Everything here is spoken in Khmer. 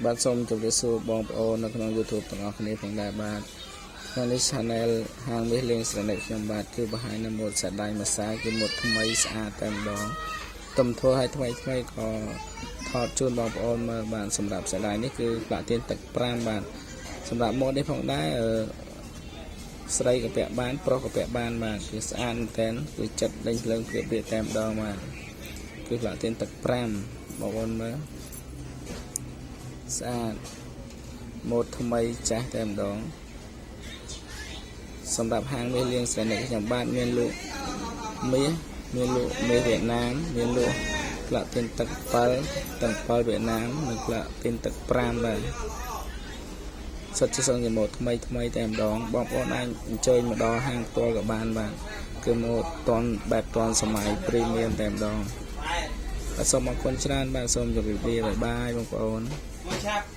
បាទសូមជម្រាបសួរបងប្អូននៅក្នុង YouTube ទាំងអស់គ្នាផងដែរបាទនៅនេះ Channel ហាងមាសលៀងស្រណិតខ្ញុំបាទគឺបង្ហាញនៅម៉ូតសាដៃម្សាគឺម៉ូតថ្មីស្អាតតែម្ដងទំធ្វើឲ្យថ្មីក៏ថតជូនបងប្អូនមើលបាទសម្រាប់សាដៃនេះគឺផ្លាកទៀនទឹក5បាទសម្រាប់ម៉ូតនេះផងដែរស្រីក៏ពាក់បានប្រុសក៏ពាក់បានបាទគឺស្អាតមែនទែនគឺចិត្តលេងភ្លើងព្រាបតែម្ដងបាទគឺផ្លាកទៀនទឹក5បងប្អូនមើលស្អាតម៉ូតថ្មីចាស់តែម្ដងសម្រាប់ហាងមាសលៀងស្រណិតខ្ញុំបាទមានលក់មាសមានលក់មាសវៀតណាមមានលក់ផ្លាកទៀនទឹក7ទាំង7វៀតណាមនិងផ្លាកទៀនទឹក5បាទសុទ្ធជាសងជាម៉ូតថ្មីតែម្ដងបងប្អូនអាចអញ្ជើញមកដល់ហាងផ្ទាល់ក៏បានបាទគឺម៉ូតតនបែបតនសម័យព្រីមៀមតែម្ដងបាទសូមអរគុណច្រើនបាទសូមជម្រាបលាបាយបាយបងប្អូន